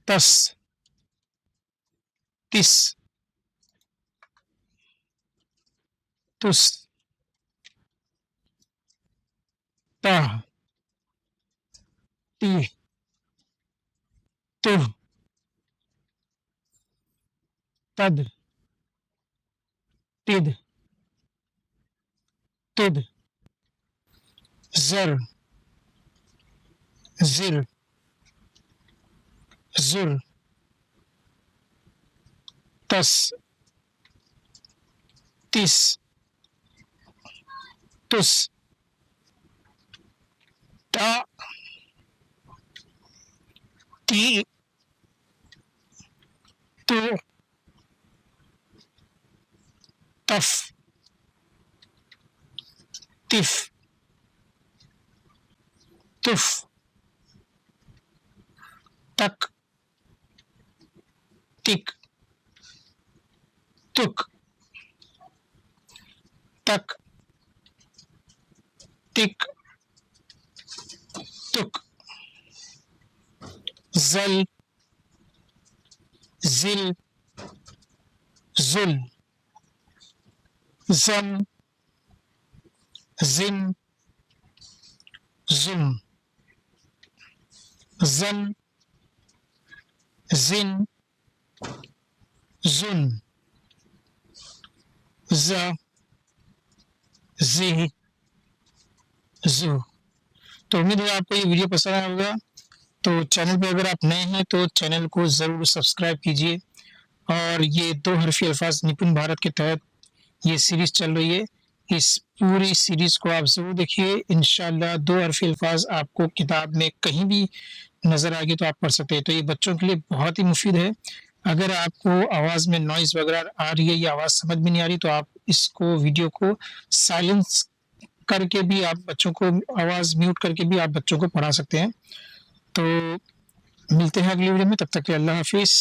تس تس تس تہ تی تہ تد تد تد زر زر زر تس تس تس تا تی تو تف تف تف تک تک تک تک تک تک زل زل زل زم زم زم زن زن زن ز زی زو. تو امید ہے آپ کو یہ ویڈیو پسند آیا ہوگا. تو چینل پہ اگر آپ نئے ہیں تو چینل کو ضرور سبسکرائب کیجیے. اور یہ 2 حرفی الفاظ نپن بھارت کے تحت یہ سیریز چل رہی ہے. اس پوری سیریز کو آپ ضرور دیکھیے. انشاءاللہ 2 حرفی الفاظ آپ کو کتاب میں کہیں بھی نظر آ گئے تو آپ پڑھ سکتے ہیں. تو یہ بچوں کے لیے بہت ہی مفید ہے. اگر آپ کو آواز میں نوائز وغیرہ آ رہی ہے یا آواز سمجھ میں نہیں آ رہی تو آپ اس کو ویڈیو کو سائلنس کر کے بھی آپ بچوں کو آواز میوٹ کر کے بھی آپ بچوں کو پڑھا سکتے ہیں. تو ملتے ہیں اگلی ویڈیو میں. تب تک کے اللہ حافظ.